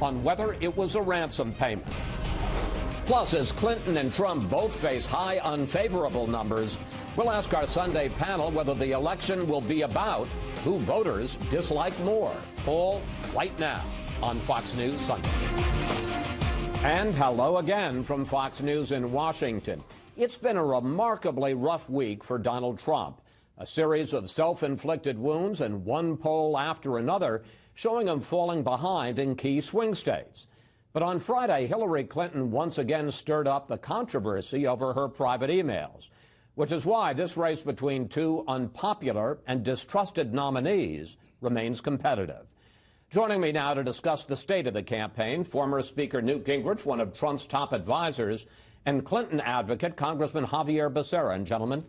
on whether it was a ransom payment. Plus, as Clinton and Trump both face high unfavorable numbers, we'll ask our Sunday panel whether the election will be about who voters dislike more. All right now on Fox News Sunday. And hello again from Fox News in Washington. It's been a remarkably rough week for Donald Trump. A series of self-inflicted wounds and one poll after another showing him falling behind in key swing states. But on Friday, Hillary Clinton once again stirred up the controversy over her private emails, which is why this race between two unpopular and distrusted nominees remains competitive. Joining me now to discuss the state of the campaign, former Speaker Newt Gingrich, one of Trump's top advisors, and Clinton advocate Congressman Javier Becerra. And gentlemen,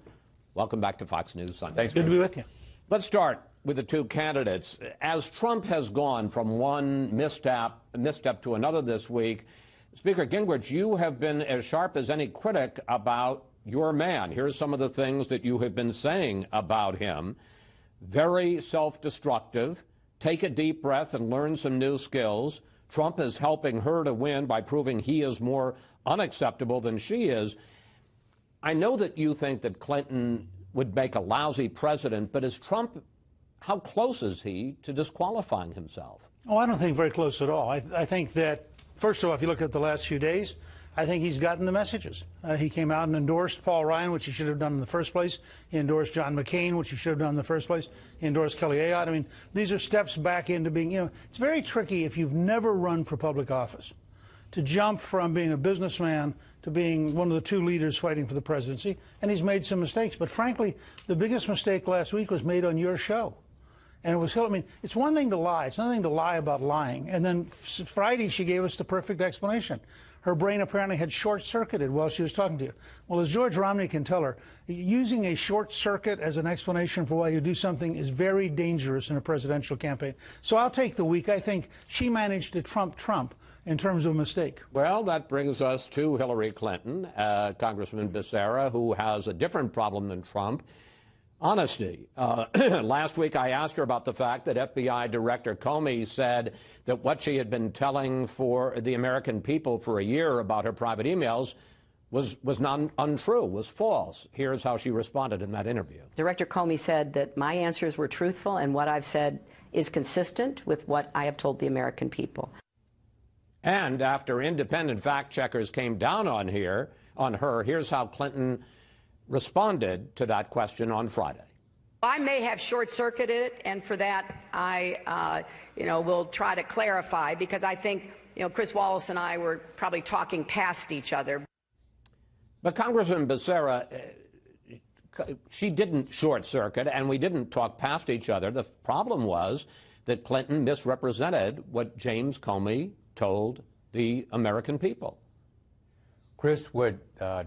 welcome back to Fox News Sunday. Thanks. Good to be with you. Let's start with the two candidates. As Trump has gone from one misstep to another this week, Speaker Gingrich, you have been as sharp as any critic about your man. Here's some of the things that you have been saying about him. Very self-destructive. Take a deep breath and learn some new skills. Trump is helping her to win by proving he is more unacceptable than she is. I know that you think that Clinton would make a lousy president, but is Trump, how close is he to disqualifying himself? Oh, I don't think very close at all. I think that, first of all, if you look at the last few days, I think he's gotten the messages. He came out and endorsed Paul Ryan, which he should have done in the first place. He endorsed John McCain, which he should have done in the first place. He endorsed Kelly Ayotte. I mean, these are steps back into being, it's very tricky if you've never run for public office to jump from being a businessman to being one of the two leaders fighting for the presidency. And he's made some mistakes. But frankly, the biggest mistake last week was made on your show. And it was, I mean, it's one thing to lie. It's another thing to lie about lying. And then Friday, she gave us the perfect explanation. Her brain apparently had short-circuited while she was talking to you. Well, as George Romney can tell her, using a short circuit as an explanation for why you do something is very dangerous in a presidential campaign. So I'll take the week. I think she managed to trump Trump in terms of a mistake. Well, that brings us to Hillary Clinton, Congressman Becerra, who has a different problem than Trump. Honesty. Last week I asked her about the fact that FBI Director Comey said that what she had been telling for the American people for a year about her private emails was not untrue, was false. Here's how she responded in that interview. Director Comey said that my answers were truthful and what I've said is consistent with what I have told the American people. And after independent fact checkers came down on her, here's how Clinton responded to that question on Friday. I may have short-circuited it, and for that, I, will try to clarify, because I think, Chris Wallace and I were probably talking past each other. But Congressman Becerra, she didn't short-circuit, and we didn't talk past each other. The problem was that Clinton misrepresented what James Comey told the American people. Chris, what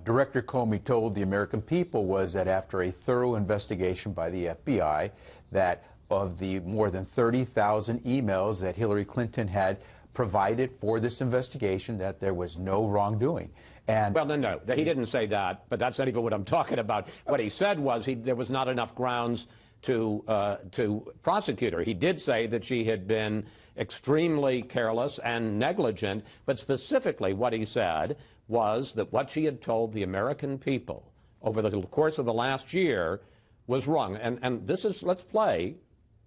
Director Comey told the American people was that after a thorough investigation by the FBI, that of the more than 30,000 emails that Hillary Clinton had provided for this investigation, that there was no wrongdoing. And well, no, he didn't say that, but that's not even what I'm talking about. What he said was there was not enough grounds to prosecute her. He did say that she had been extremely careless and negligent, but specifically what he said was that what she had told the American people over the course of the last year was wrong. And this is, let's play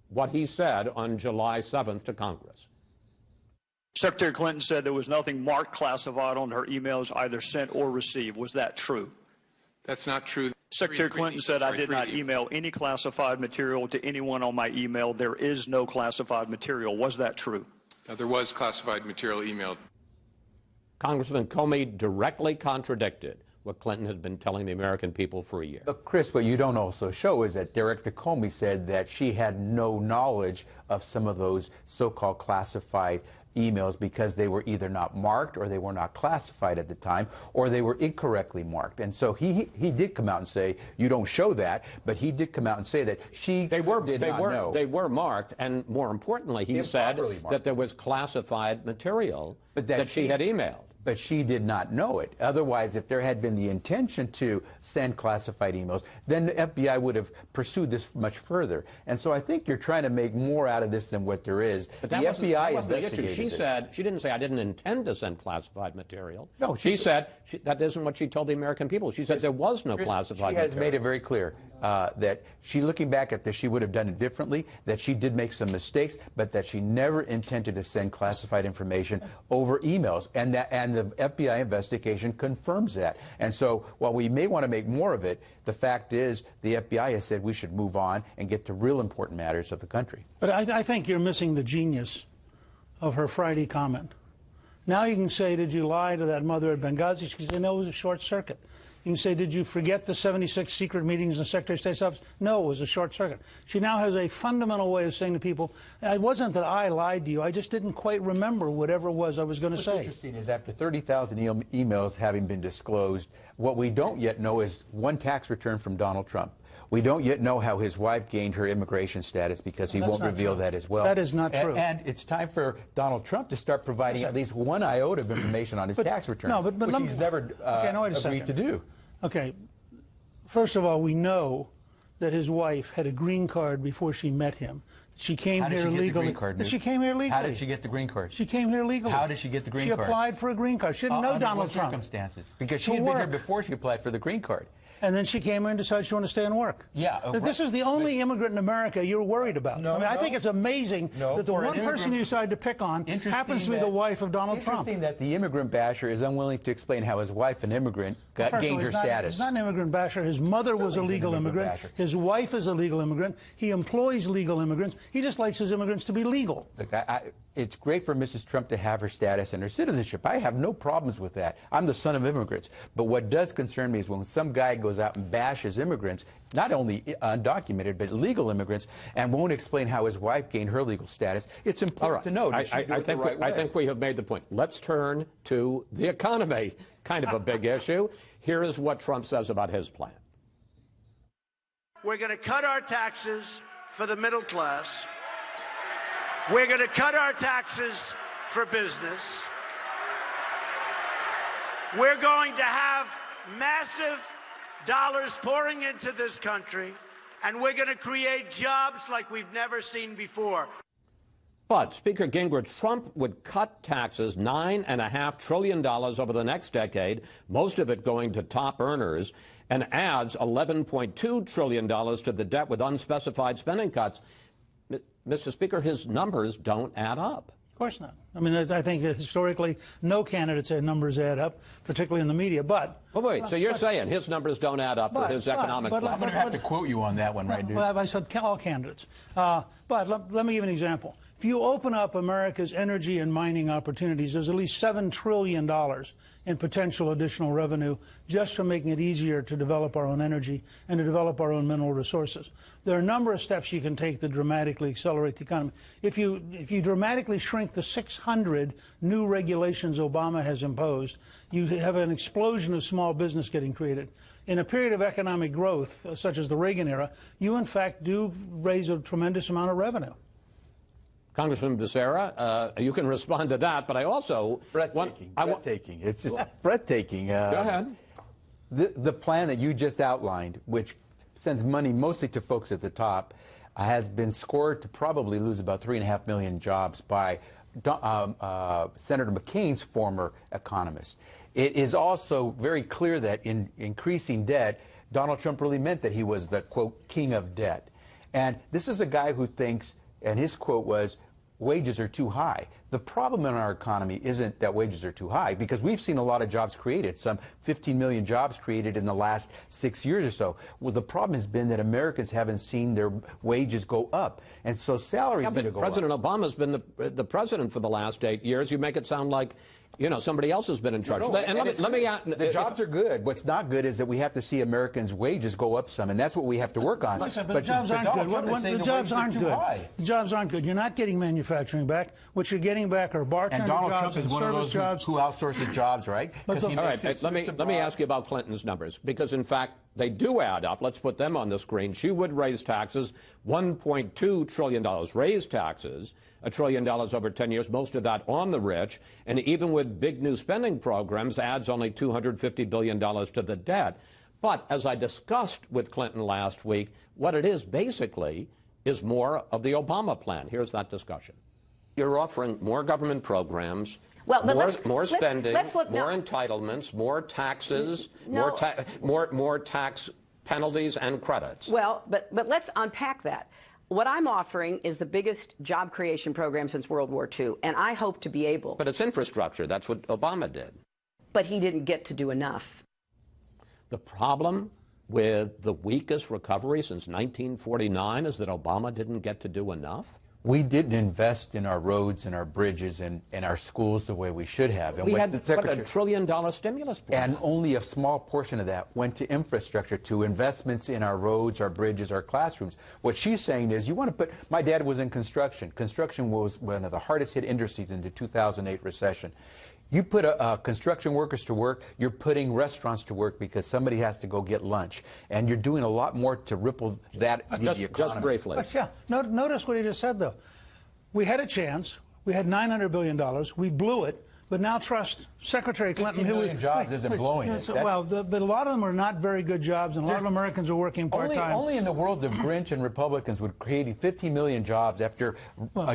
what he said on July 7th to Congress. Secretary Clinton said there was nothing marked classified on her emails, either sent or received. Was that true? That's not true. Secretary Clinton said I did not email any classified material to anyone on my email. There is no classified material. Was that true? There was classified material emailed. Congressman Comey directly contradicted what Clinton had been telling the American people for a year. But Chris, what you don't also show is that Director Comey said that she had no knowledge of some of those so-called classified emails because they were either not marked or they were not classified at the time, or they were incorrectly marked. And so he did come out and say, you don't show that, but he did come out and say that she did not know. They were marked, and more importantly, he said that there was classified material that she had emailed. but she did not know it. Otherwise, if there had been the intention to send classified emails, then the FBI would have pursued this much further. And so I think you're trying to make more out of this than what there is. But the FBI investigated She this. said, she didn't say, I didn't intend to send classified material. No, she said that isn't what she told the American people. She said there was no classified material. She has made it very clear that she, looking back at this, she would have done it differently, that she did make some mistakes, but that she never intended to send classified information over emails. And the FBI investigation confirms that. And so while we may want to make more of it, the fact is the FBI has said we should move on and get to real important matters of the country. But I think you're missing the genius of her Friday comment. Now you can say, did you lie to that mother at Benghazi? She said, no, it was a short circuit. You can say, did you forget the 76 secret meetings in the Secretary of State's office? No, it was a short circuit. She now has a fundamental way of saying to people, it wasn't that I lied to you, I just didn't quite remember whatever it was I was going to say. What's interesting is after 30,000 emails having been disclosed, what we don't yet know is one tax return from Donald Trump. We don't yet know how his wife gained her immigration status because he won't reveal that as well. That is not true. And it's time for Donald Trump to start providing at least one iota of information on his tax returns, which he's never agreed to do. Okay. First of all, we know that his wife had a green card before she met him. She came here legally. How did she get the green card, Newt? She came here legally. How did she get the green card? She came here legally. How did she get the green card? She applied for a green card. She didn't know Donald Trump. Under what circumstances? Because she had been here before she applied for the green card. And then she came here and decided she wanted to stay and work. Yeah. This is the only immigrant in America you're worried about. I think it's amazing that the one person you decide to pick on happens to be the wife of Donald Trump. Interesting that the immigrant basher is unwilling to explain how his wife, an immigrant, gained her status. He's not an immigrant basher. His mother was a legal immigrant. His wife is a legal immigrant. He employs legal immigrants. He just likes his immigrants to be legal. Look, it's great for Mrs. Trump to have her status and her citizenship. I have no problems with that. I'm the son of immigrants. But what does concern me is when some guy goes out and bashes immigrants, not only undocumented, but legal immigrants, and won't explain how his wife gained her legal status. It's important to note. I think we have made the point. Let's turn to the economy, kind of a big issue. Here is what Trump says about his plan. We're going to cut our taxes for the middle class. We're going to cut our taxes for business. We're going to have massive dollars pouring into this country, and we're going to create jobs like we've never seen before. But Speaker Gingrich, Trump would cut taxes $9.5 trillion over the next decade, most of it going to top earners, and adds $11.2 trillion to the debt with unspecified spending cuts. Mr. Speaker, his numbers don't add up. Of course not. I mean, I think that historically no candidate said numbers add up, particularly in the media. But wait, so you're saying his numbers don't add up for his economic plan? I'm going to have to quote you on that one, right, dude? Well, I said all candidates. But let me give an example. If you open up America's energy and mining opportunities, there's at least $7 trillion in potential additional revenue just from making it easier to develop our own energy and to develop our own mineral resources. There are a number of steps you can take to dramatically accelerate the economy. If you dramatically shrink the 600 new regulations Obama has imposed, you have an explosion of small business getting created. In a period of economic growth, such as the Reagan era, you in fact do raise a tremendous amount of revenue. Congressman Becerra, you can respond to that, but I also... Breathtaking. It's just breathtaking. Go ahead. The plan that you just outlined, which sends money mostly to folks at the top, has been scored to probably lose about 3.5 million jobs by Senator McCain's former economist. It is also very clear that in increasing debt, Donald Trump really meant that he was the, quote, king of debt. And this is a guy who thinks, and his quote was, wages are too high. The problem in our economy isn't that wages are too high, because we've seen a lot of jobs created, some 15 million jobs created in the last 6 years or so. Well, the problem has been that Americans haven't seen their wages go up, and so salaries need to go up. President Obama's been the president for the last 8 years. You make it sound like, you know, somebody else has been in charge. The jobs are good. What's not good is that we have to see Americans' wages go up some, and that's what we have to work on. Listen, but the jobs aren't good. The jobs aren't good. The jobs aren't good. You're not getting manufacturing back. What you're getting bringing back our bartender and Donald jobs Trump is and one of service those jobs. who outsources jobs, right? All right, let me ask you about Clinton's numbers, because in fact they do add up. Let's put them on the screen. She would raise taxes, $1.2 trillion, raise taxes, $1 trillion over 10 years, most of that on the rich, and even with big new spending programs, adds only $250 billion to the debt. But as I discussed with Clinton last week, what it is basically is more of the Obama plan. Here's that discussion. You're offering more government programs, more spending, more entitlements, more taxes, more tax penalties and credits. Well, but let's unpack that. What I'm offering is the biggest job creation program since World War II, and I hope to be able. But it's infrastructure. That's what Obama did. But he didn't get to do enough. The problem with the weakest recovery since 1949 is that Obama didn't get to do enough? We didn't invest in our roads and our bridges and our schools the way we should have. And we had a $1 trillion stimulus plan. And only a small portion of that went to infrastructure, to investments in our roads, our bridges, our classrooms. What she's saying is, you want to put, my dad was in construction. Construction was one of the hardest hit industries in the 2008 recession. You put construction workers to work, you're putting restaurants to work because somebody has to go get lunch. And you're doing a lot more to ripple that in the economy. Just briefly. But yeah, notice what he just said, though. We had a chance. We had $900 billion. We blew it. But now trust Secretary Clinton. 50 million jobs isn't blowing it. Well, but a lot of them are not very good jobs, and a lot of Americans are working part-time. Only in the world of Grinch and Republicans would create 50 million jobs after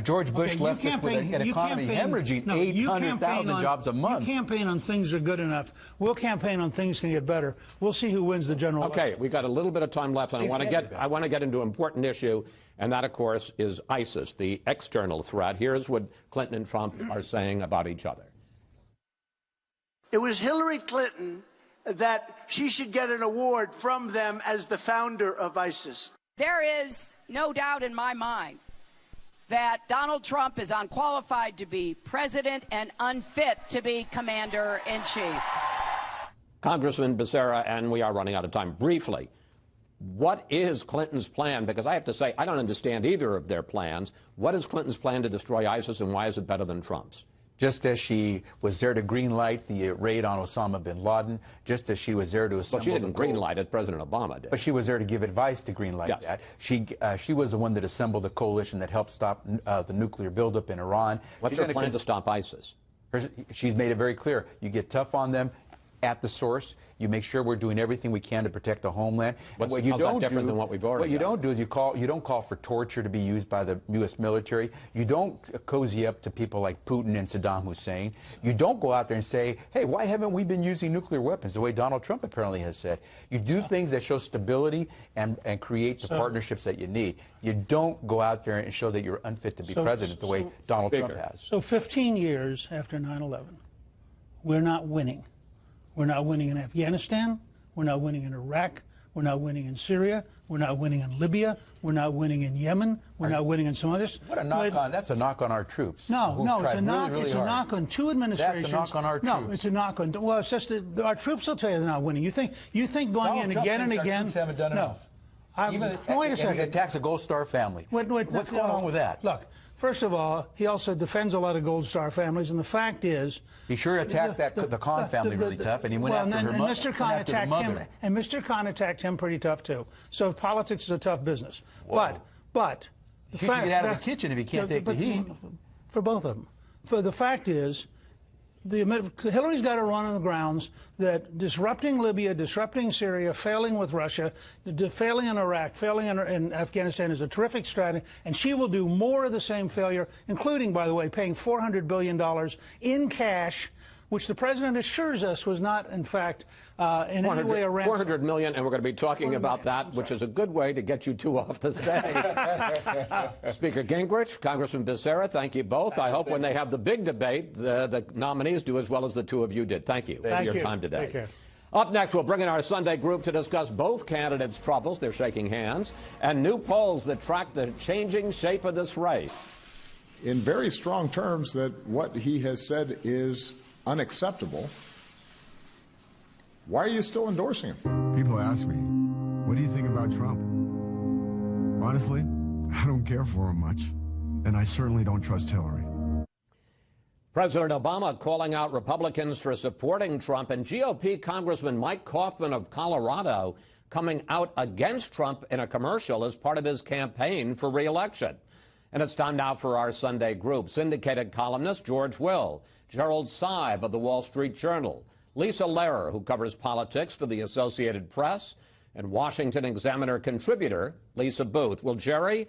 George Bush left us with an economy hemorrhaging 800,000 jobs a month. You campaign on things that are good enough. We'll campaign on things can get better. We'll see who wins the general election. Okay, we've got a little bit of time left, and I want to get into an important issue, and that, of course, is ISIS, the external threat. Here's what Clinton and Trump are saying about each other. It was Hillary Clinton that she should get an award from them as the founder of ISIS. There is no doubt in my mind that Donald Trump is unqualified to be president and unfit to be commander-in-chief. Congressman Becerra, and we are running out of time. Briefly, what is Clinton's plan? Because I have to say, I don't understand either of their plans. What is Clinton's plan to destroy ISIS, and why is it better than Trump's? Just as she was there to greenlight the raid on Osama bin Laden, just as she was there to assemble. But she didn't greenlight it, President Obama did. But she was there to give advice to greenlight that. She was the one that assembled a coalition that helped stop the nuclear buildup in Iran. What's her plan to stop ISIS? She's made it very clear. You get tough on them at the source. You make sure we're doing everything we can to protect the homeland. What you don't do, than what we've already what you don't do is you don't call for torture to be used by the U.S. military. You don't cozy up to people like Putin and Saddam Hussein. You don't go out there and say, hey, why haven't we been using nuclear weapons the way Donald Trump apparently has said? You do things that show stability and create the partnerships that you need. You don't go out there and show that you're unfit to be president the way Donald Trump has. So 15 years after 9/11, we're not winning. We're not winning in Afghanistan. We're not winning in Iraq. We're not winning in Syria. We're not winning in Libya. We're not winning in Yemen. We're not winning in some others. What a knock on! That's a knock on our troops. No, it's a knock. It's a knock on two administrations. That's a knock on our troops. No, it's a knock on. Well, it's just that our troops will tell you they're not winning. You think going in again and again? Troops haven't done enough. Wait a second. Attacks a Gold Star family. What's going on with that? Look. First of all, he also defends a lot of Gold Star families, and the fact is... He sure attacked the Khan family really tough, and he went after her mother. Mr. Khan attacked him, and Mr. Khan attacked him pretty tough, too. So politics is a tough business. Whoa. But... He should get out of the kitchen if he can't take the heat. For both of them. For the fact is... Hillary's got to run on the grounds that disrupting Libya, disrupting Syria, failing with Russia, failing in Iraq, failing in Afghanistan is a terrific strategy, and she will do more of the same failure, including, by the way, paying $400 billion in cash, which the president assures us was not, in fact, in any way a ransom. $400 million, and we're going to be talking about that, which is a good way to get you two off the stage. Speaker Gingrich, Congressman Becerra, thank you both. I hope when they have the big debate, the nominees do as well as the two of you did. Thank you for your time today. Take care. Up next, we'll bring in our Sunday group to discuss both candidates' troubles, they're shaking hands, and new polls that track the changing shape of this race. In very strong terms, that what he has said is unacceptable. Why are you still endorsing him? People ask me, what do you think about Trump? Honestly, I don't care for him much, and I certainly don't trust Hillary. President Obama calling out Republicans for supporting Trump, and GOP Congressman Mike Coffman of Colorado coming out against Trump in a commercial as part of his campaign for re-election. And it's time now for our Sunday group. Syndicated columnist George Will, Gerald Seib of the Wall Street Journal, Lisa Lehrer, who covers politics for the Associated Press, and Washington Examiner contributor Lisa Booth. Well, Jerry,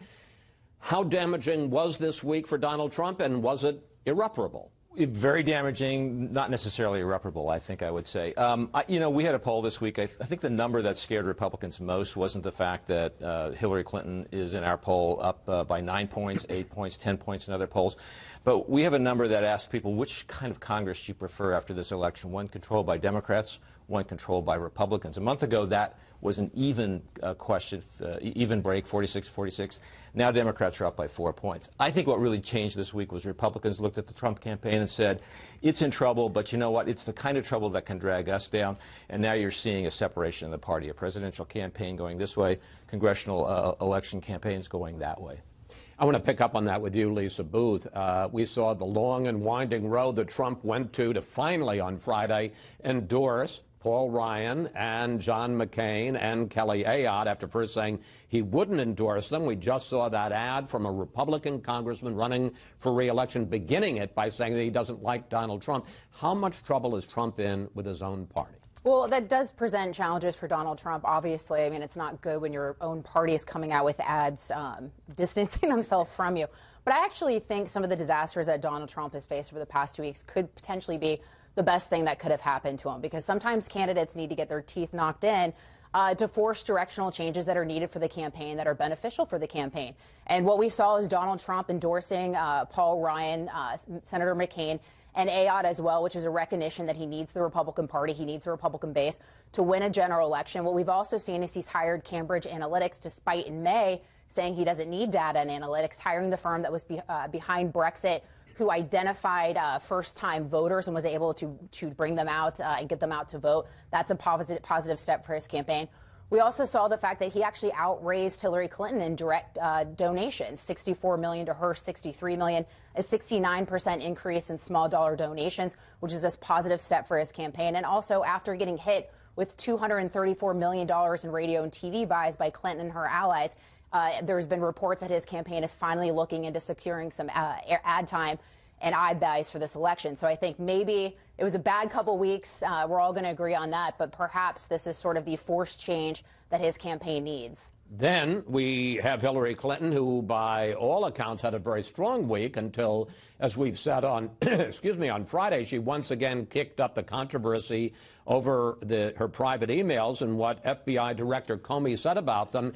how damaging was this week for Donald Trump, and was it irreparable? Very damaging, not necessarily irreparable, I think I would say. We had a poll this week. I think the number that scared Republicans most wasn't the fact that Hillary Clinton is in our poll up by 9 points, 8 points, 10 points in other polls. But we have a number that asks people which kind of Congress do you prefer after this election, one controlled by Democrats, one controlled by Republicans. A month ago, that was an even question, even break, 46-46. Now Democrats are up by 4 points. I think what really changed this week was Republicans looked at the Trump campaign and said, it's in trouble, but you know what? It's the kind of trouble that can drag us down. And now you're seeing a separation in the party, a presidential campaign going this way, congressional election campaigns going that way. I want to pick up on that with you, Lisa Booth. We saw the long and winding road that Trump went to finally on Friday endorse Paul Ryan and John McCain and Kelly Ayotte after first saying he wouldn't endorse them. We just saw that ad from a Republican congressman running for re-election, beginning it by saying that he doesn't like Donald Trump. How much trouble is Trump in with his own party? Well, that does present challenges for Donald Trump, obviously. I mean, it's not good when your own party is coming out with ads distancing themselves from you. But I actually think some of the disasters that Donald Trump has faced over the past 2 weeks could potentially be the best thing that could have happened to him, because sometimes candidates need to get their teeth knocked in to force directional changes that are needed for the campaign, that are beneficial for the campaign. And what we saw is Donald Trump endorsing Paul Ryan, Senator McCain, and Ayotte as well, which is a recognition that he needs the Republican Party, he needs the Republican base to win a general election. What we've also seen is he's hired Cambridge Analytics, despite in May saying he doesn't need data and analytics, hiring the firm that was behind Brexit, who identified first-time voters and was able to bring them out and get them out to vote. That's a positive step for his campaign. We also saw the fact that he actually outraised Hillary Clinton in direct donations, $64 million to her, $63 million, a 69% increase in small dollar donations, which is a positive step for his campaign. And also, after getting hit with $234 million in radio and TV buys by Clinton and her allies, there's been reports that his campaign is finally looking into securing some ad time and ad buys for this election. So I think maybe it was a bad couple weeks. We're all going to agree on that. But perhaps this is sort of the forced change that his campaign needs. Then we have Hillary Clinton, who by all accounts had a very strong week until, as we've said on, on Friday, she once again kicked up the controversy over her private emails and what FBI Director Comey said about them.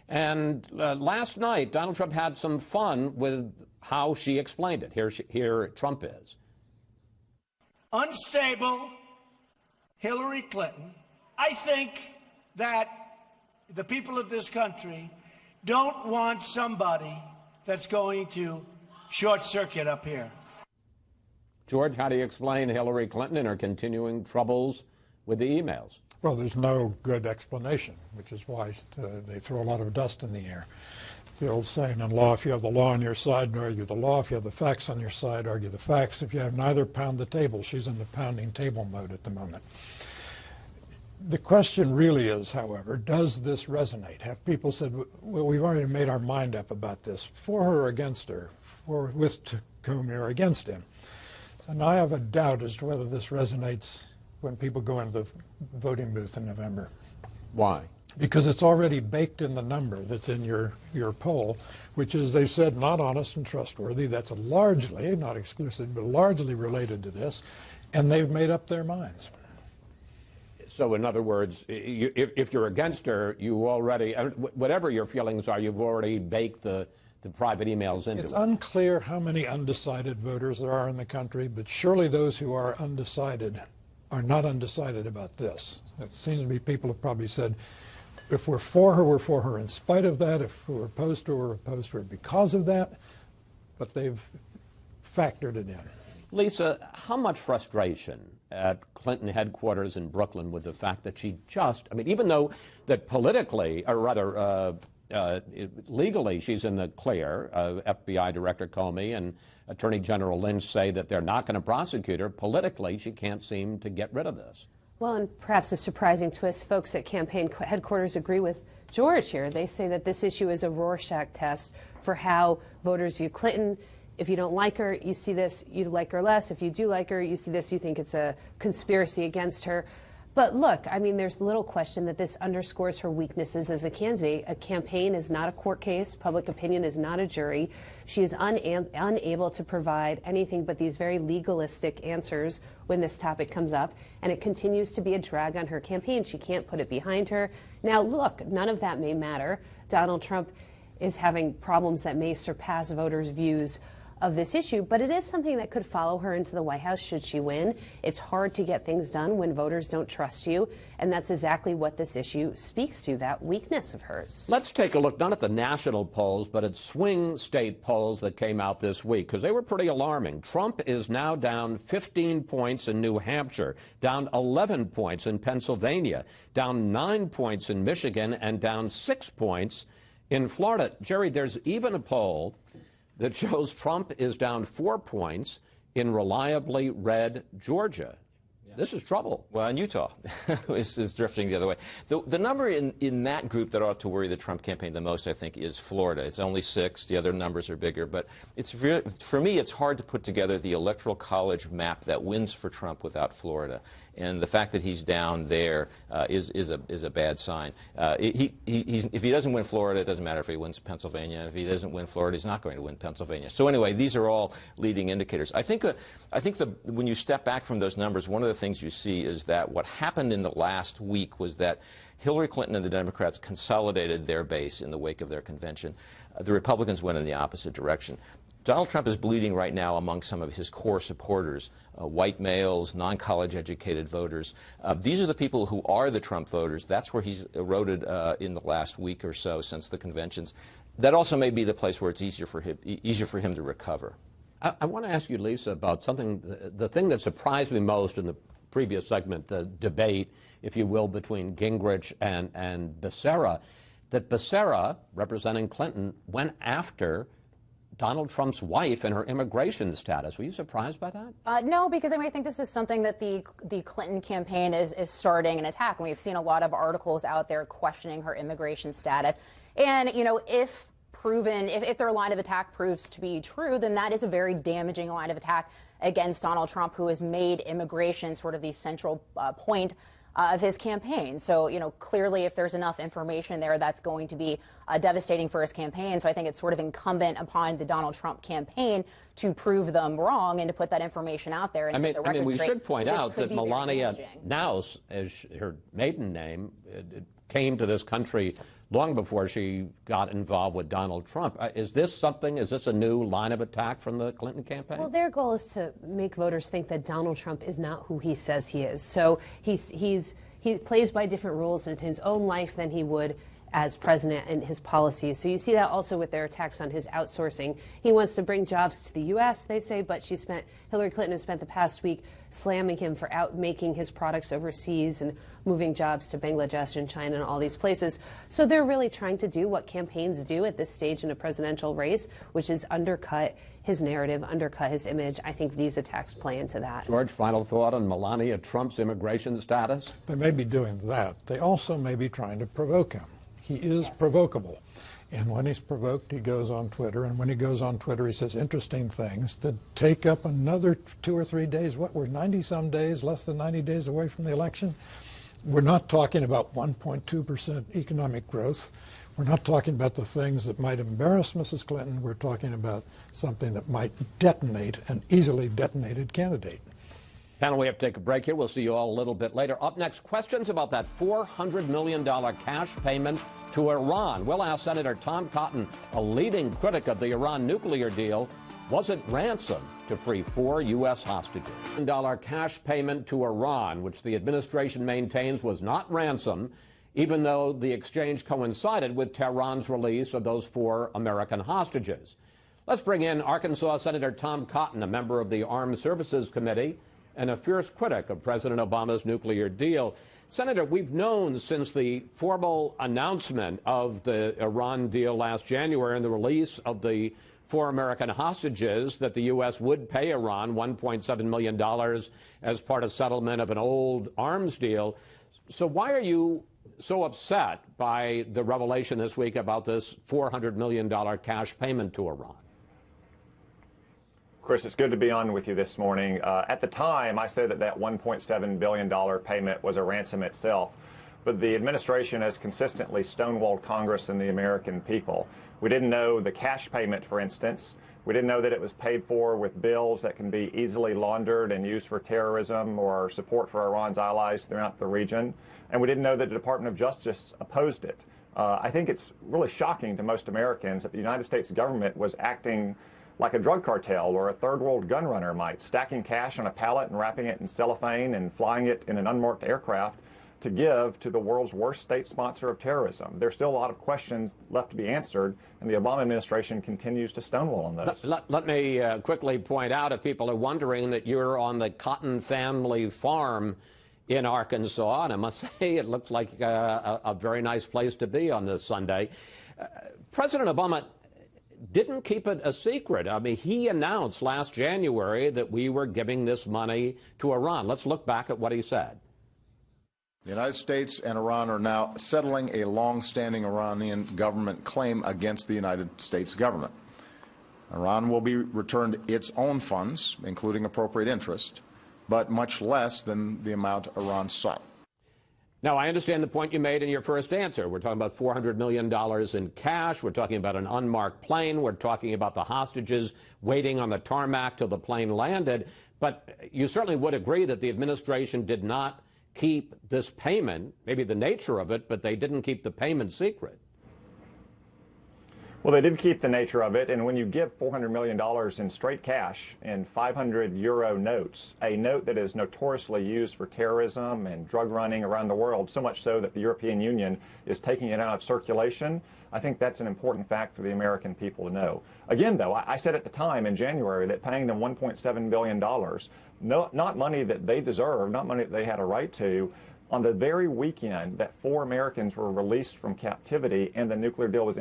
And last night, Donald Trump had some fun with how she explained it. Here Trump is. Unstable Hillary Clinton. I think that the people of this country don't want somebody that's going to short circuit up here. George, how do you explain Hillary Clinton and her continuing troubles with the emails? Well, there's no good explanation, which is why they throw a lot of dust in the air. The old saying in law, if you have the law on your side, argue the law. If you have the facts on your side, argue the facts. If you have neither, pound the table. She's in the pounding table mode at the moment. The question really is, however, does this resonate? Have people said, well, we've already made our mind up about this, for her or against her, with Comey or against him? So now I have a doubt as to whether this resonates when people go into the voting booth in November. Why? Because it's already baked in the number that's in your poll, which is, they've said, not honest and trustworthy. That's largely, not exclusive, but largely related to this, and they've made up their minds. So in other words, if you're against her, you already, whatever your feelings are, you've already baked the private emails into it. It's unclear how many undecided voters there are in the country, but surely those who are undecided are not undecided about this. It seems to me people have probably said, if we're for her, we're for her in spite of that. If we're opposed to her, we're opposed to her because of that. But they've factored it in. Lisa, how much frustration at Clinton headquarters in Brooklyn with the fact that she just, I mean, even though that politically, or rather Legally, she's in the clear. FBI Director Comey and Attorney General Lynch say that they're not going to prosecute her. Politically, she can't seem to get rid of this. Well, and perhaps a surprising twist, folks at campaign headquarters agree with George here. They say that this issue is a Rorschach test for how voters view Clinton. If you don't like her, you see this, you like her less. If you do like her, you see this, you think it's a conspiracy against her. But look, I mean, there's little question that this underscores her weaknesses as a candidate. A campaign is not a court case. Public opinion is not a jury. She is unable to provide anything but these very legalistic answers when this topic comes up, and it continues to be a drag on her campaign. She can't put it behind her. Now, look, none of that may matter. Donald Trump is having problems that may surpass voters' views of this issue, but it is something that could follow her into the White House should she win. It's hard to get things done when voters don't trust you, and that's exactly what this issue speaks to, that weakness of hers. Let's take a look not at the national polls, but at swing state polls that came out this week, because they were pretty alarming. Trump is now down 15 points in New Hampshire, down 11 points in Pennsylvania, down 9 points in Michigan, and down 6 points in Florida. Jerry, there's even a poll that shows Trump is down 4 points in reliably red Georgia. This is trouble. Well, and Utah is drifting the other way. The number in that group that ought to worry the Trump campaign the most, I think, is Florida. It's only 6. The other numbers are bigger. But it's for me, it's hard to put together the Electoral College map that wins for Trump without Florida. And the fact that he's down there is a bad sign. If he doesn't win Florida, it doesn't matter if he wins Pennsylvania. If he doesn't win Florida, he's not going to win Pennsylvania. So anyway, these are all leading indicators. I think when you step back from those numbers, one of the things you see is that what happened in the last week was that Hillary Clinton and the Democrats consolidated their base in the wake of their convention. The Republicans went in the opposite direction. Donald Trump is bleeding right now among some of his core supporters, white males, non-college educated voters. These are the people who are the Trump voters. That's where he's eroded in the last week or so since the conventions. That also may be the place where it's easier for him to recover. I want to ask you, Lisa, about something, the thing that surprised me most in the previous segment, the debate, if you will, between Gingrich and Becerra, that Becerra, representing Clinton, went after Donald Trump's wife and her immigration status. Were you surprised by that? No, because I think this is something that the Clinton campaign is starting an attack. And we've seen a lot of articles out there questioning her immigration status. And, you know, if their line of attack proves to be true, then that is a very damaging line of attack against Donald Trump, who has made immigration sort of the central point of his campaign. So, you know, clearly if there's enough information there, that's going to be devastating for his campaign. So I think it's sort of incumbent upon the Donald Trump campaign to prove them wrong and to put that information out there. And I mean, we should point out that Melania Knauss, as her maiden name, came to this country long before she got involved with Donald Trump. Is this a new line of attack from the Clinton campaign? Well, their goal is to make voters think that Donald Trump is not who he says he is. So he plays by different rules in his own life than he would as president and his policies. So you see that also with their attacks on his outsourcing. He wants to bring jobs to the U.S., they say, but Hillary Clinton has spent the past week slamming him for outmaking his products overseas and moving jobs to Bangladesh and China and all these places. So they're really trying to do what campaigns do at this stage in a presidential race, which is undercut his narrative, undercut his image. I think these attacks play into that. George, final thought on Melania Trump's immigration status? They may be doing that. They also may be trying to provoke him. He is provocable. And when he's provoked, he goes on Twitter. And when he goes on Twitter, he says interesting things to take up another 2 or 3 days. What, we're 90-some days, less than 90 days away from the election? We're not talking about 1.2% economic growth. We're not talking about the things that might embarrass Mrs. Clinton. We're talking about something that might detonate an easily detonated candidate. Panel, we have to take a break here. We'll see you all a little bit later. Up next, questions about that $400 million cash payment to Iran. We'll ask Senator Tom Cotton, a leading critic of the Iran nuclear deal, was it ransom to free 4 U.S. hostages? $1 cash payment to Iran, which the administration maintains was not ransom, even though the exchange coincided with Tehran's release of those 4 American hostages. Let's bring in Arkansas Senator Tom Cotton, a member of the Armed Services Committee, and a fierce critic of President Obama's nuclear deal. Senator, we've known since the formal announcement of the Iran deal last January and the release of the 4 American hostages that the U.S. would pay Iran $1.7 million as part of settlement of an old arms deal. So why are you so upset by the revelation this week about this $400 million cash payment to Iran? Chris, it's good to be on with you this morning. At the time, I said that $1.7 billion payment was a ransom itself, but the administration has consistently stonewalled Congress and the American people. We didn't know the cash payment, for instance. We didn't know that it was paid for with bills that can be easily laundered and used for terrorism or support for Iran's allies throughout the region. And we didn't know that the Department of Justice opposed it. I think it's really shocking to most Americans that the United States government was acting like a drug cartel or a third world gun runner might, stacking cash on a pallet and wrapping it in cellophane and flying it in an unmarked aircraft to give to the world's worst state sponsor of terrorism. There's still a lot of questions left to be answered, and the Obama administration continues to stonewall on those. Let me quickly point out, if people are wondering, that you're on the Cotton family farm in Arkansas, and I must say it looks like a very nice place to be on this Sunday. President Obama didn't keep it a secret. I mean, he announced last January that we were giving this money to Iran. Let's look back at what he said. The United States and Iran are now settling a long-standing Iranian government claim against the United States government. Iran will be returned its own funds, including appropriate interest, but much less than the amount Iran sought. Now, I understand the point you made in your first answer. We're talking about $400 million in cash. We're talking about an unmarked plane. We're talking about the hostages waiting on the tarmac till the plane landed. But you certainly would agree that the administration did not keep this payment, maybe the nature of it, but they didn't keep the payment secret. Well, they did keep the nature of it, and when you give $400 million in straight cash and 500 euro notes, a note that is notoriously used for terrorism and drug running around the world, so much so that the European Union is taking it out of circulation, I think that's an important fact for the American people to know. Again, though, I said at the time in January that paying them $1.7 billion, not money that they deserve, not money that they had a right to, on the very weekend that 4 Americans were released from captivity and the nuclear deal was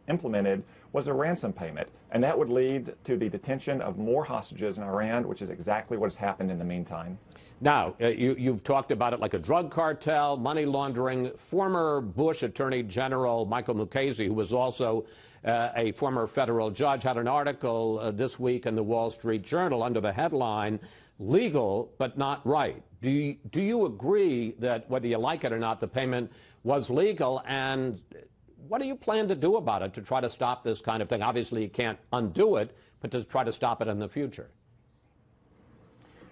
implemented, was a ransom payment. And that would lead to the detention of more hostages in Iran, which is exactly what has happened in the meantime. Now, you've talked about it like a drug cartel, money laundering. Former Bush Attorney General Michael Mukasey, who was also a former federal judge, had an article this week in the Wall Street Journal under the headline, "Legal but not right." Do you agree that, whether you like it or not, the payment was legal? And what do you plan to do about it to try to stop this kind of thing? Obviously, you can't undo it, but to try to stop it in the future.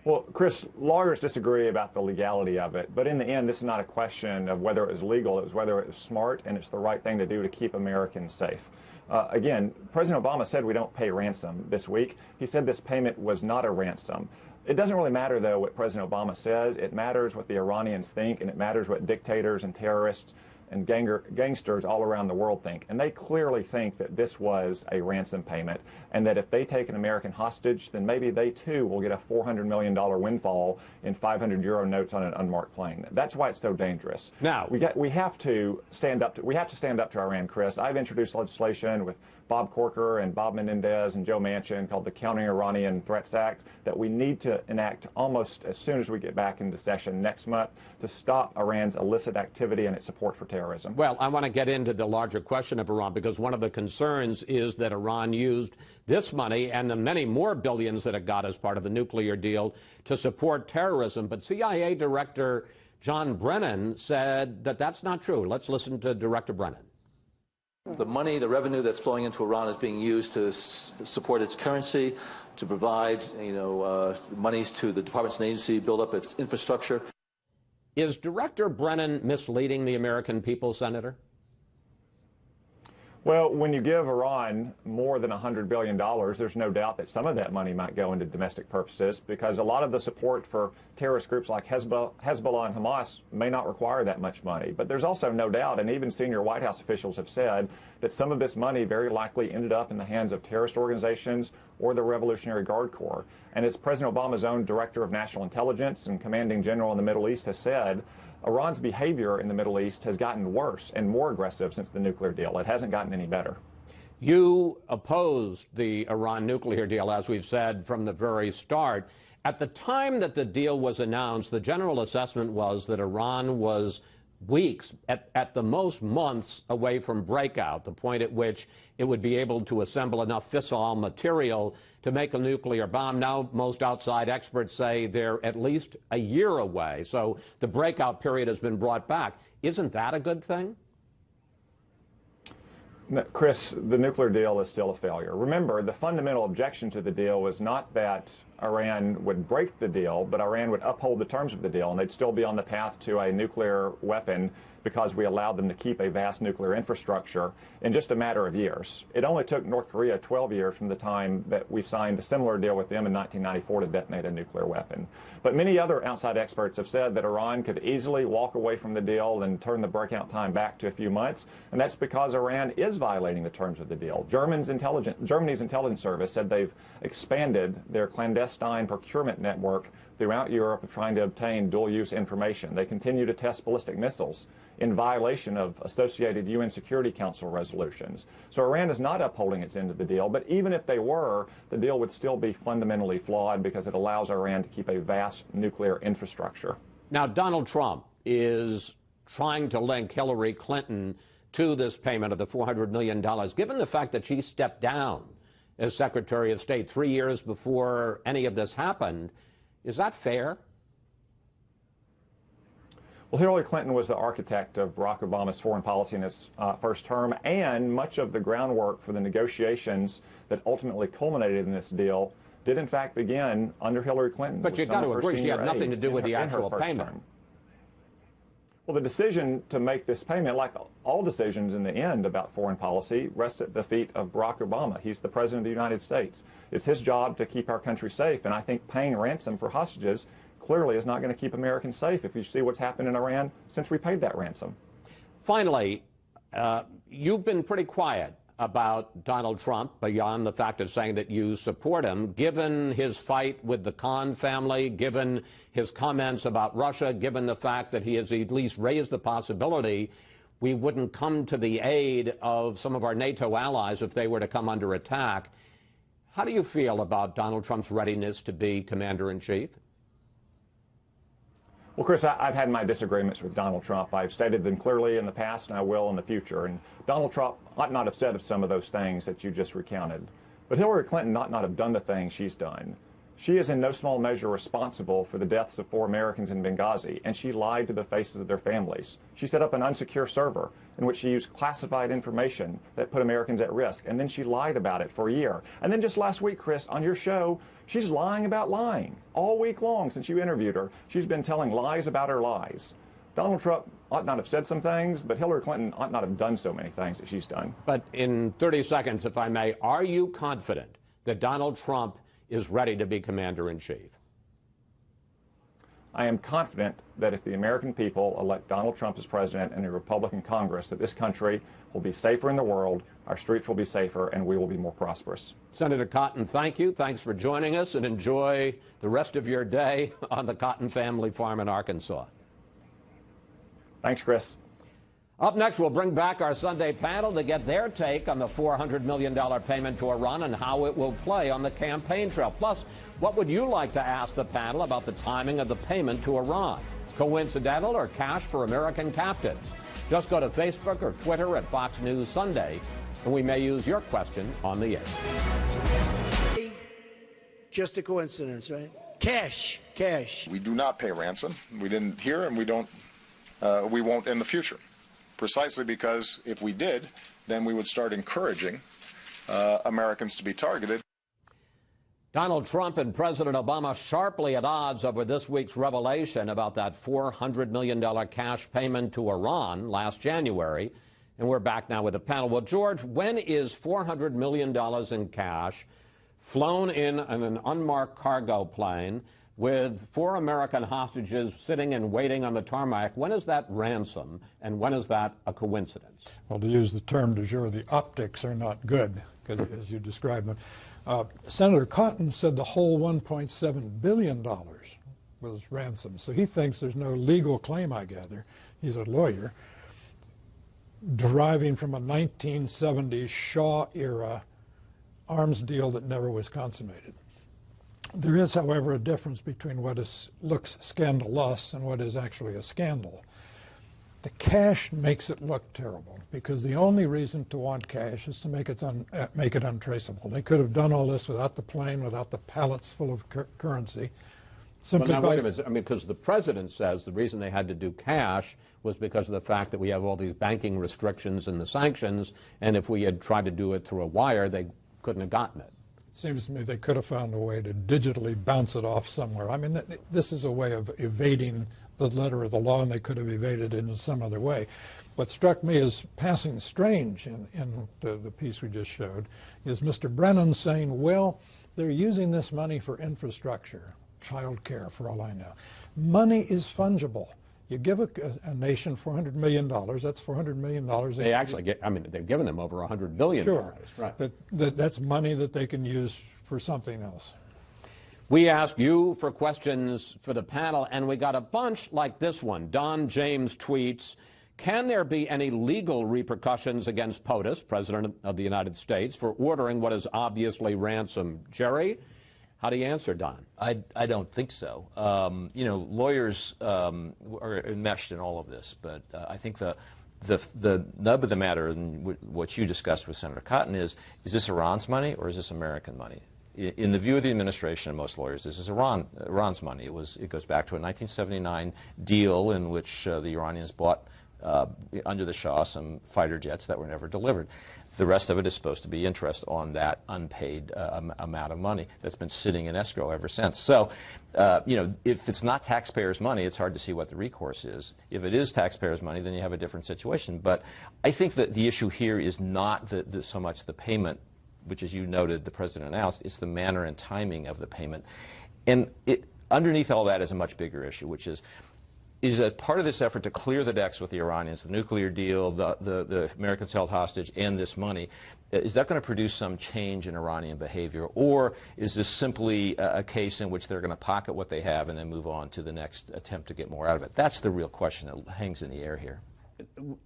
Well, Chris, lawyers disagree about the legality of it, but in the end, this is not a question of whether it was legal. It was whether it was smart, and it's the right thing to do to keep Americans safe. Again, President Obama said we don't pay ransom this week. He said this payment was not a ransom. It doesn't really matter, though, what President Obama says. It matters what the Iranians think, and it matters what dictators and terrorists and gangsters all around the world think. And they clearly think that this was a ransom payment, and that if they take an American hostage, then maybe they too will get a $400 million windfall in 500 euro notes on an unmarked plane. That's why it's so dangerous. Now, we have to stand up to Iran, Chris. I've introduced legislation with Bob Corker and Bob Menendez and Joe Manchin called the Countering Iranian Threats Act that we need to enact almost as soon as we get back into session next month to stop Iran's illicit activity and its support for terrorism. Well, I want to get into the larger question of Iran, because one of the concerns is that Iran used this money and the many more billions that it got as part of the nuclear deal to support terrorism. But CIA Director John Brennan said that that's not true. Let's listen to Director Brennan. The money, the revenue that's flowing into Iran is being used to support its currency, to provide, monies to the departments and agencies, build up its infrastructure. Is Director Brennan misleading the American people, Senator? Well, when you give Iran more than $100 billion, there's no doubt that some of that money might go into domestic purposes, because a lot of the support for terrorist groups like Hezbollah and Hamas may not require that much money. But there's also no doubt, and even senior White House officials have said, that some of this money very likely ended up in the hands of terrorist organizations or the Revolutionary Guard Corps. And as President Obama's own Director of National Intelligence and Commanding General in the Middle East has said, Iran's behavior in the Middle East has gotten worse and more aggressive since the nuclear deal. It hasn't gotten any better. You opposed the Iran nuclear deal, as we've said, from the very start. At the time that the deal was announced, the general assessment was that Iran was weeks, at the most months, away from breakout, the point at which it would be able to assemble enough fissile material to make a nuclear bomb. Now, most outside experts say they're at least a year away. So the breakout period has been brought back. Isn't that a good thing? No, Chris, the nuclear deal is still a failure. Remember, the fundamental objection to the deal was not that Iran would break the deal, but Iran would uphold the terms of the deal, and they'd still be on the path to a nuclear weapon because we allowed them to keep a vast nuclear infrastructure in just a matter of years. It only took North Korea 12 years from the time that we signed a similar deal with them in 1994 to detonate a nuclear weapon. But many other outside experts have said that Iran could easily walk away from the deal and turn the breakout time back to a few months, and that's because Iran is violating the terms of the deal. Germany's intelligence service said they've expanded their clandestine procurement network throughout Europe trying to obtain dual-use information. They continue to test ballistic missiles in violation of associated UN Security Council resolutions. So Iran is not upholding its end of the deal, but even if they were, the deal would still be fundamentally flawed because it allows Iran to keep a vast nuclear infrastructure. Now, Donald Trump is trying to link Hillary Clinton to this payment of the $400 million, given the fact that she stepped down as Secretary of State 3 years before any of this happened. Is that fair? Well, Hillary Clinton was the architect of Barack Obama's foreign policy in his first term, and much of the groundwork for the negotiations that ultimately culminated in this deal did in fact begin under Hillary Clinton. But you've got to agree she had nothing to do with the actual payment. Well, the decision to make this payment, like all decisions in the end about foreign policy, rests at the feet of Barack Obama. He's the President of the United States. It's his job to keep our country safe, and I think paying ransom for hostages clearly is not going to keep Americans safe if you see what's happened in Iran since we paid that ransom. Finally, you've been pretty quiet about Donald Trump, beyond the fact of saying that you support him, given his fight with the Khan family, given his comments about Russia, given the fact that he has at least raised the possibility we wouldn't come to the aid of some of our NATO allies if they were to come under attack. How do you feel about Donald Trump's readiness to be commander-in-chief? Well, Chris, I've had my disagreements with Donald Trump. I've stated them clearly in the past, and I will in the future. And Donald Trump ought not have said of some of those things that you just recounted. But Hillary Clinton ought not have done the things she's done. She is in no small measure responsible for the deaths of 4 Americans in Benghazi, and she lied to the faces of their families. She set up an unsecure server in which she used classified information that put Americans at risk, and then she lied about it for a year. And then just last week, Chris, on your show, she's lying about lying. All week long since you interviewed her, she's been telling lies about her lies. Donald Trump ought not have said some things, but Hillary Clinton ought not have done so many things that she's done. But in 30 seconds, if I may, are you confident that Donald Trump is ready to be commander-in-chief? I am confident that if the American people elect Donald Trump as president and a Republican Congress, that this country will be safer in the world, our streets will be safer, and we will be more prosperous. Senator Cotton, thank you. Thanks for joining us, and enjoy the rest of your day on the Cotton family farm in Arkansas. Thanks, Chris. Up next, we'll bring back our Sunday panel to get their take on the $400 million payment to Iran and how it will play on the campaign trail. Plus, what would you like to ask the panel about the timing of the payment to Iran? Coincidental or cash for American captives? Just go to Facebook or Twitter at Fox News Sunday, and we may use your question on the air. Just a coincidence, right? Cash. We do not pay ransom. We didn't here, and we won't in the future. Precisely because if we did, then we would start encouraging Americans to be targeted. Donald Trump and President Obama sharply at odds over this week's revelation about that $400 million cash payment to Iran last January. And we're back now with the panel. Well, George, when is $400 million in cash flown in an unmarked cargo plane with 4 American hostages sitting and waiting on the tarmac, when is that ransom and when is that a coincidence? Well, to use the term du jour, the optics are not good, because as you described them. Senator Cotton said the whole $1.7 billion was ransom. So he thinks there's no legal claim, I gather. He's a lawyer, deriving from a 1970s Shaw-era arms deal that never was consummated. There is, however, a difference between what looks scandalous and what is actually a scandal. The cash makes it look terrible, because the only reason to want cash is to make it untraceable. They could have done all this without the plane, without the pallets full of currency. Simply well, now, wait a minute. I mean, because the president says the reason they had to do cash was because of the fact that we have all these banking restrictions and the sanctions, and if we had tried to do it through a wire, they couldn't have gotten it. It seems to me they could have found a way to digitally bounce it off somewhere. I mean, this is a way of evading the letter of the law, and they could have evaded it in some other way. What struck me as passing strange in the piece we just showed is Mr. Brennan saying, well, they're using this money for infrastructure, child care, for all I know. Money is fungible. You give a nation $400 million, that's $400 million. They actually get, I mean, they've given them over $100 billion. Sure. Right. That's money that they can use for something else. We asked you for questions for the panel, and we got a bunch like this one. Don James tweets, can there be any legal repercussions against POTUS, President of the United States, for ordering what is obviously ransom? Jerry? How do you answer, Don? I don't think so. You know, lawyers are enmeshed in all of this, but I think the nub of the matter, and what you discussed with Senator Cotton, is this Iran's money or is this American money? In the view of the administration and most lawyers, this is Iran's money. It goes back to a 1979 deal in which the Iranians bought under the Shah some fighter jets that were never delivered. The rest of it is supposed to be interest on that unpaid amount of money that's been sitting in escrow ever since. So, you know, if it's not taxpayers' money, it's hard to see what the recourse is. If it is taxpayers' money, then you have a different situation. But I think that the issue here is not so much the payment, which, as you noted, the president announced. It's the manner and timing of the payment. And underneath all that is a much bigger issue, which is a part of this effort to clear the decks with the Iranians, the nuclear deal, the Americans held hostage, and this money, is that going to produce some change in Iranian behavior? Or is this simply a case in which they're going to pocket what they have and then move on to the next attempt to get more out of it? That's the real question that hangs in the air here.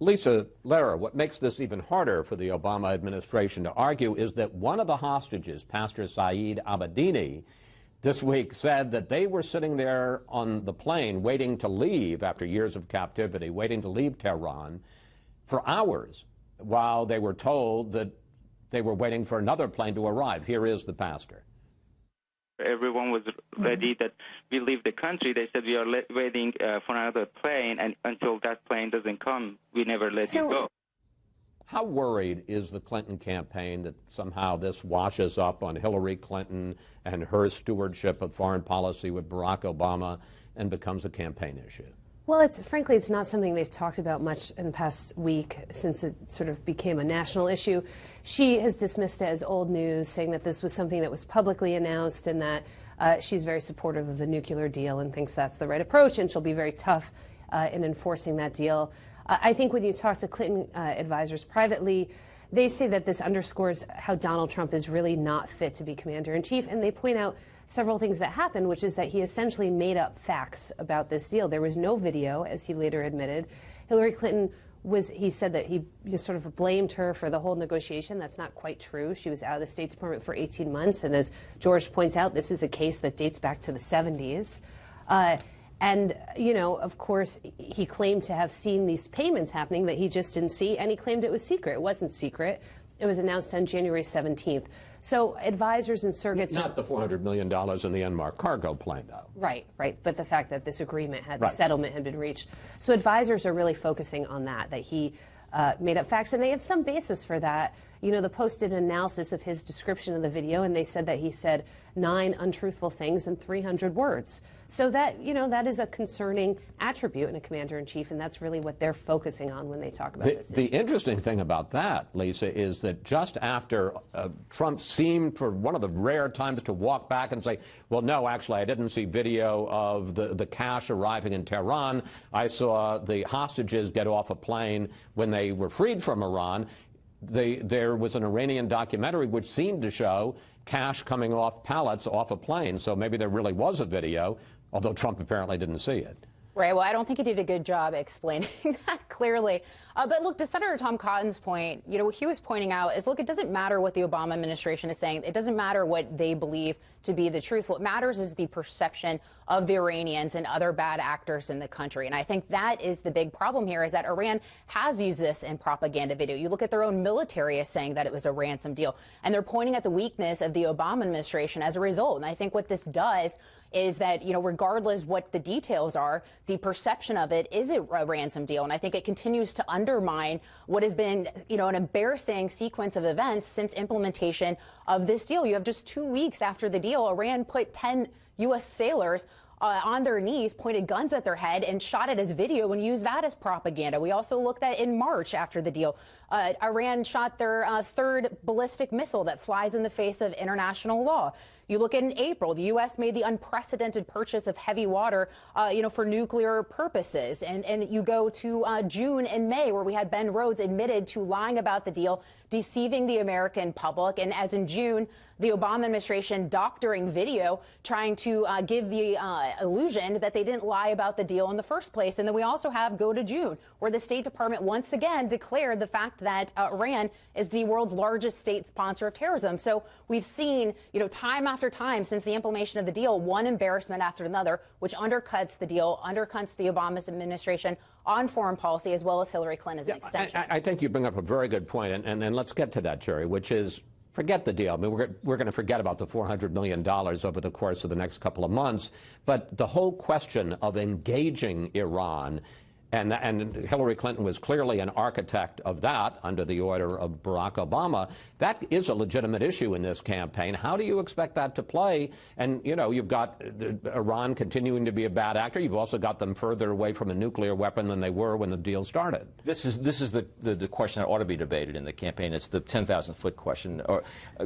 Lisa Lehrer, what makes this even harder for the Obama administration to argue is that one of the hostages, Pastor Saeed Abedini, this week said that they were sitting there on the plane waiting to leave after years of captivity, waiting to leave Tehran for hours while they were told that they were waiting for another plane to arrive. Here is the pastor. Everyone was ready that we leave the country. They said we are waiting for another plane, and until that plane doesn't come, we never let you go. How worried is the Clinton campaign that somehow this washes up on Hillary Clinton and her stewardship of foreign policy with Barack Obama and becomes a campaign issue? Well, frankly, it's not something they've talked about much in the past week since it sort of became a national issue. She has dismissed it as old news, saying that this was something that was publicly announced and that she's very supportive of the nuclear deal and thinks that's the right approach, and she'll be very tough in enforcing that deal. I think when you talk to Clinton advisors privately, they say that this underscores how Donald Trump is really not fit to be commander-in-chief, and they point out several things that happened, which is that he essentially made up facts about this deal. There was no video, as he later admitted. Hillary Clinton he said that he sort of blamed her for the whole negotiation. That's not quite true. She was out of the State Department for 18 months, and as George points out, this is a case that dates back to the 70s. And, you know, of course, he claimed to have seen these payments happening that he just didn't see, and he claimed it was secret. It wasn't secret. It was announced on January 17th. So advisors and surrogates... Not the $400 million in the unmarked cargo plane, though. Right. But the fact that this agreement the settlement had been reached. So advisors are really focusing on that he made up facts, and they have some basis for that. You know, the Post did an analysis of his description of the video, and they said that he said 9 untruthful things in 300 words. So that, that is a concerning attribute in a commander-in-chief, and that's really what they're focusing on when they talk about this issue. The interesting thing about that, Lisa, is that just after Trump seemed for one of the rare times to walk back and say, well, no, actually, I didn't see video of the cash arriving in Tehran. I saw the hostages get off a plane when they were freed from Iran. There was an Iranian documentary which seemed to show cash coming off pallets off a plane. So maybe there really was a video, although Trump apparently didn't see it. Right. Well, I don't think he did a good job explaining that clearly. But look, to Senator Tom Cotton's point, what he was pointing out is, look, it doesn't matter what the Obama administration is saying. It doesn't matter what they believe to be the truth. What matters is the perception of the Iranians and other bad actors in the country. And I think that is the big problem here, is that Iran has used this in propaganda video. You look at their own military as saying that it was a ransom deal, and they're pointing at the weakness of the Obama administration as a result. And I think what this does is that, regardless what the details are, the perception of it is a ransom deal. And I think it continues to undermine what has been, an embarrassing sequence of events since implementation of this deal. You have just 2 weeks after the deal, Iran put 10 U.S. sailors on their knees, pointed guns at their head, and shot it as video and used that as propaganda. We also looked at in March after the deal, Iran shot their third ballistic missile that flies in the face of international law. You look in April, the U.S. made the unprecedented purchase of heavy water, for nuclear purposes. And you go to June and May, where we had Ben Rhodes admitted to lying about the deal, deceiving the American public. And as in June, the Obama administration doctoring video, trying to give the illusion that they didn't lie about the deal in the first place. And then we also go to June, where the State Department once again declared the fact that Iran is the world's largest state sponsor of terrorism. So we've seen, time after time since the implementation of the deal, one embarrassment after another, which undercuts the deal, undercuts the Obama administration on foreign policy, as well as Hillary Clinton as an extension. I think you bring up a very good point, and let's get to that, Jerry, which is, forget the deal. I mean, we're going to forget about the $400 million over the course of the next couple of months. But the whole question of engaging Iran, and Hillary Clinton was clearly an architect of that under the order of Barack Obama, that is a legitimate issue in this campaign. How do you expect that to play? And, you've got Iran continuing to be a bad actor. You've also got them further away from a nuclear weapon than they were when the deal started. This is the question that ought to be debated in the campaign. It's the 10,000-foot question.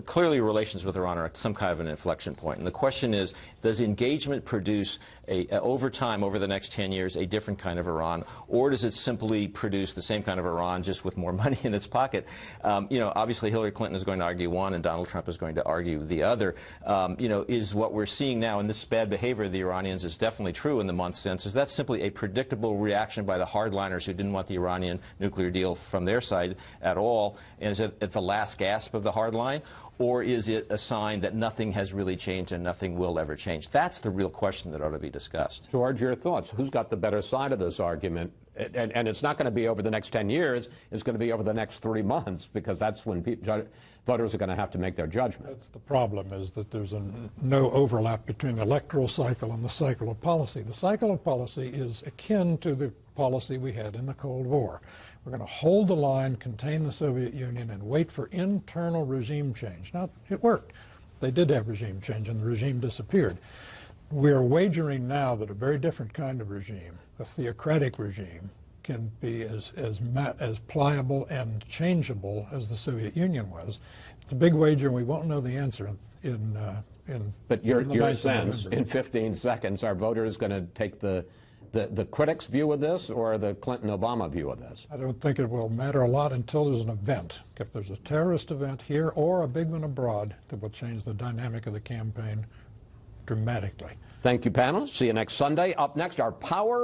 Clearly, relations with Iran are at some kind of an inflection point. And the question is, does engagement produce, over time, over the next 10 years, a different kind of Iran? Or does it simply produce the same kind of Iran, just with more money in its pocket? Obviously, Hillary Clinton is going to argue one, and Donald Trump is going to argue the other. Is what we're seeing now in this bad behavior of the Iranians is definitely true in the month since. Is that simply a predictable reaction by the hardliners who didn't want the Iranian nuclear deal from their side at all? And is it at the last gasp of the hardline? Or is it a sign that nothing has really changed and nothing will ever change? That's the real question that ought to be discussed. George, your thoughts? Who's got the better side of this argument? And it's not going to be over the next 10 years. It's going to be over the next 3 months, because that's when voters are going to have to make their judgment. That's the problem, is that there's no overlap between the electoral cycle and the cycle of policy. The cycle of policy is akin to the policy we had in the Cold War. We're going to hold the line, contain the Soviet Union, and wait for internal regime change. Now, it worked. They did have regime change, and the regime disappeared. We're wagering now that a very different kind of regime, a theocratic regime, can be as pliable and changeable as the Soviet Union was. It's a big wager, and we won't know the answer But your sense, in 15 seconds, are voters going to take the critics' view of this or the Clinton-Obama view of this? I don't think it will matter a lot until there's an event. If there's a terrorist event here or a big one abroad, that will change the dynamic of the campaign dramatically. Thank you, panel. See you next Sunday. Up next, our Power